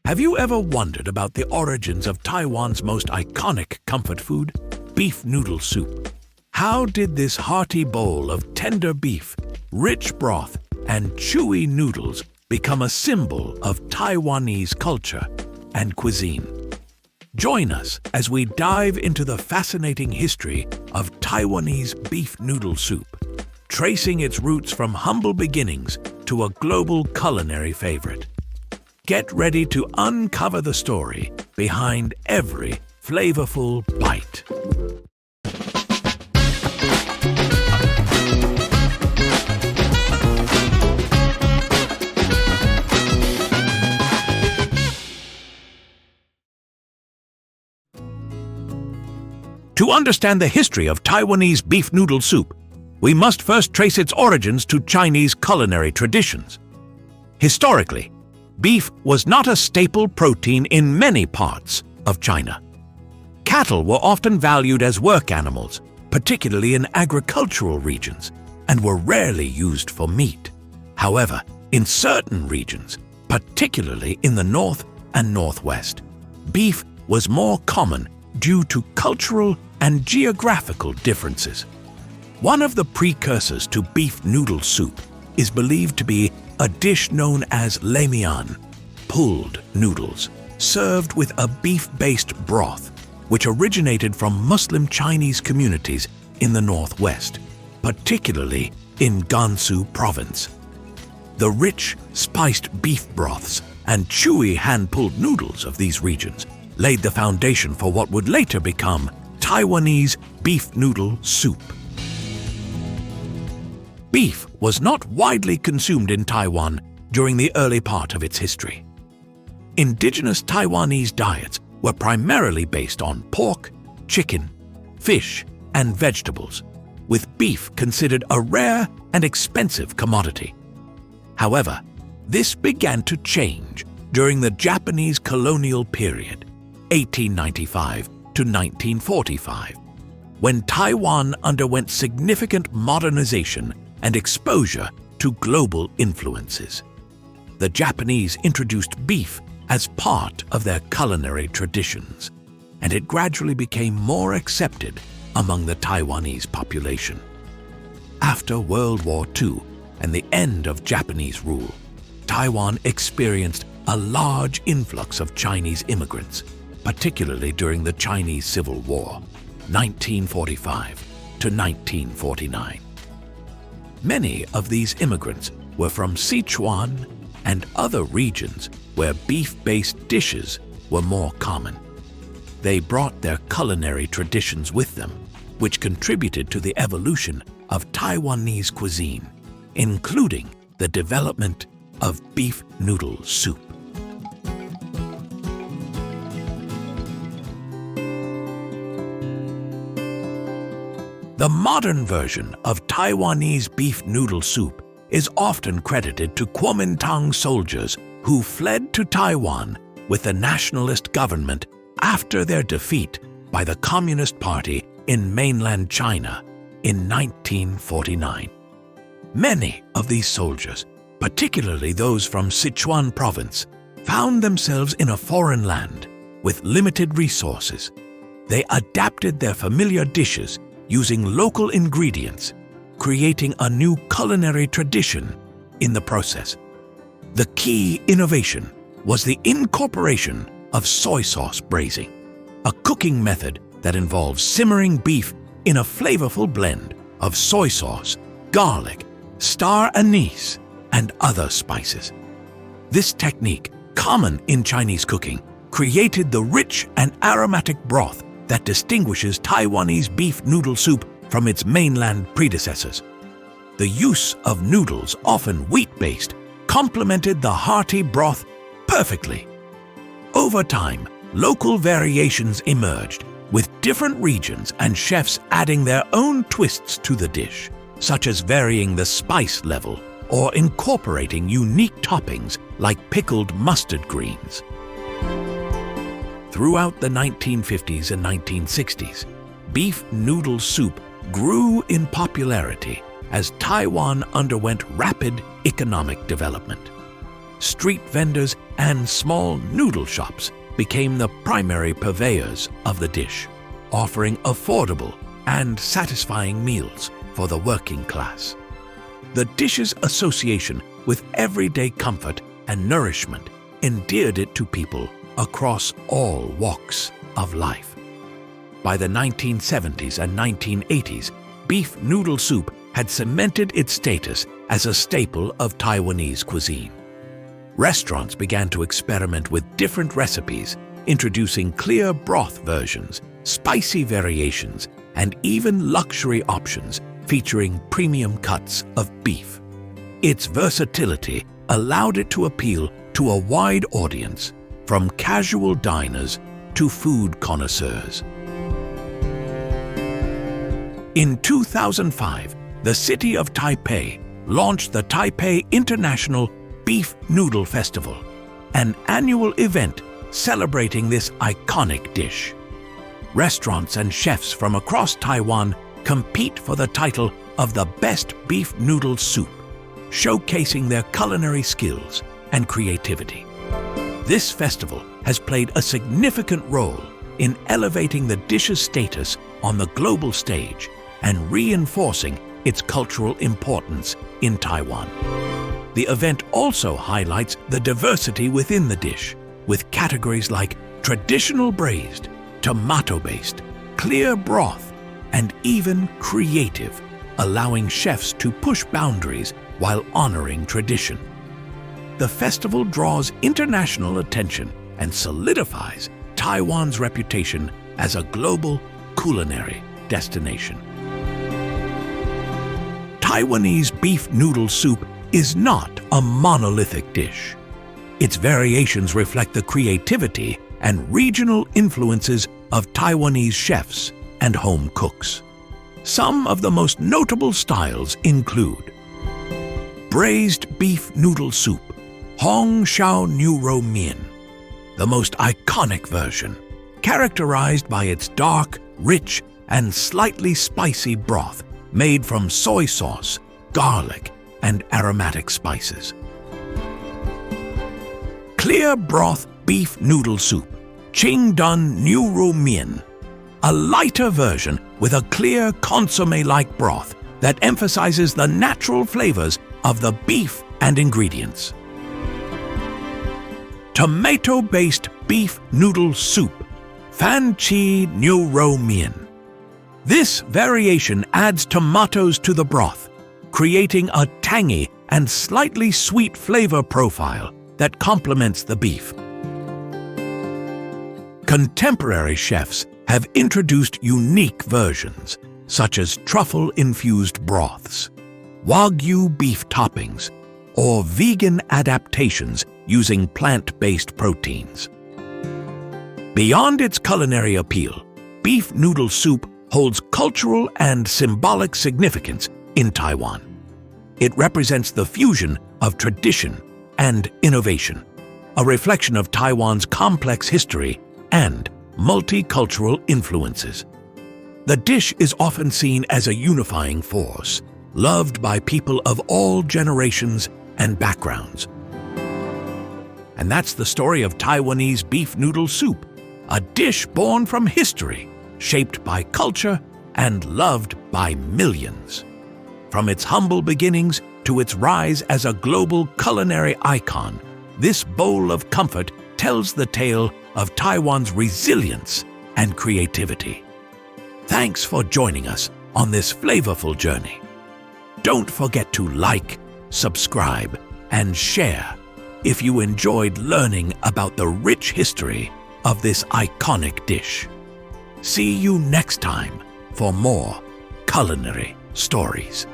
Have you ever wondered about the origins of Taiwan's most iconic comfort food, beef noodle soup? How did this hearty bowl of tender beef, rich broth, and chewy noodles become a symbol of Taiwanese culture and cuisine? Join us as we dive into the fascinating history of Taiwanese beef noodle soup, tracing its roots from humble beginnings to a global culinary favorite. Get ready to uncover the story behind every flavorful bite. To understand the history of Taiwanese beef noodle soup, we must first trace its origins to Chinese culinary traditions. Historically, beef was not a staple protein in many parts of China. Cattle were often valued as work animals, particularly in agricultural regions, and were rarely used for meat. However, in certain regions, particularly in the north and northwest, beef was more common due to cultural and geographical differences. One of the precursors to beef noodle soup is believed to be a dish known as le mian, pulled noodles, served with a beef-based broth, which originated from Muslim Chinese communities in the northwest, particularly in Gansu province. The rich, spiced beef broths and chewy hand-pulled noodles of these regions laid the foundation for what would later become Taiwanese beef noodle soup. Beef was not widely consumed in Taiwan during the early part of its history. Indigenous Taiwanese diets were primarily based on pork, chicken, fish, and vegetables, with beef considered a rare and expensive commodity. However, this began to change during the Japanese colonial period, 1895 to 1945, when Taiwan underwent significant modernization and exposure to global influences. The Japanese introduced beef as part of their culinary traditions, and it gradually became more accepted among the Taiwanese population. After World War II and the end of Japanese rule, Taiwan experienced a large influx of Chinese immigrants, particularly during the Chinese Civil War, 1945 to 1949. Many of these immigrants were from Sichuan and other regions where beef-based dishes were more common. They brought their culinary traditions with them, which contributed to the evolution of Taiwanese cuisine, including the development of beef noodle soup. The modern version of Taiwanese beef noodle soup is often credited to Kuomintang soldiers who fled to Taiwan with the nationalist government after their defeat by the Communist Party in mainland China in 1949. Many of these soldiers, particularly those from Sichuan province, found themselves in a foreign land with limited resources. They adapted their familiar dishes using local ingredients, creating a new culinary tradition in the process. The key innovation was the incorporation of soy sauce braising, a cooking method that involves simmering beef in a flavorful blend of soy sauce, garlic, star anise, and other spices. This technique, common in Chinese cooking, created the rich and aromatic broth that distinguishes Taiwanese beef noodle soup from its mainland predecessors. The use of noodles, often wheat-based, complemented the hearty broth perfectly. Over time, local variations emerged, with different regions and chefs adding their own twists to the dish, such as varying the spice level or incorporating unique toppings like pickled mustard greens. Throughout the 1950s and 1960s, beef noodle soup grew in popularity as Taiwan underwent rapid economic development. street vendors, and small noodle shops became the primary purveyors of the dish, offering affordable and satisfying meals for the working class. The dish's association with everyday comfort and nourishment endeared it to people across all walks of life. By the 1970s and 1980s, beef noodle soup had cemented its status as a staple of Taiwanese cuisine. Restaurants began to experiment with different recipes, introducing clear broth versions, spicy variations, and even luxury options featuring premium cuts of beef. Its versatility allowed it to appeal to a wide audience, from casual diners to food connoisseurs. In 2005, the city of Taipei launched the Taipei International Beef Noodle Festival, an annual event celebrating this iconic dish. Restaurants and chefs from across Taiwan compete for the title of the best beef noodle soup, showcasing their culinary skills and creativity. This festival has played a significant role in elevating the dish's status on the global stage and reinforcing its cultural importance in Taiwan. The event also highlights the diversity within the dish, with categories like traditional braised, tomato-based, clear broth, and even creative, allowing chefs to push boundaries while honoring tradition. The festival draws international attention and solidifies Taiwan's reputation as a global culinary destination. Taiwanese beef noodle soup is not a monolithic dish. Its variations reflect the creativity and regional influences of Taiwanese chefs and home cooks. Some of the most notable styles include braised beef noodle soup, Hong Shao Niu Ro Mian, the most iconic version, characterized by its dark, rich, and slightly spicy broth made from soy sauce, garlic, and aromatic spices. Clear broth beef noodle soup, Ching Dun Niu Ro Mian, a lighter version with a clear consommé-like broth that emphasizes the natural flavors of the beef and ingredients. Tomato-based beef noodle soup, Fan Chi Niu Ro Mian. This variation adds tomatoes to the broth, creating a tangy and slightly sweet flavor profile that complements the beef. Contemporary chefs have introduced unique versions, such as truffle-infused broths, Wagyu beef toppings, or vegan adaptations using plant-based proteins. Beyond its culinary appeal, beef noodle soup holds cultural and symbolic significance in Taiwan. It represents the fusion of tradition and innovation, a reflection of Taiwan's complex history and multicultural influences. The dish is often seen as a unifying force, loved by people of all generations and backgrounds. And that's the story of Taiwanese beef noodle soup, a dish born from history, shaped by culture, and loved by millions. From its humble beginnings to its rise as a global culinary icon, this bowl of comfort tells the tale of Taiwan's resilience and creativity. Thanks for joining us on this flavorful journey. Don't forget to like, subscribe, and share if you enjoyed learning about the rich history of this iconic dish. See you next time for more culinary stories.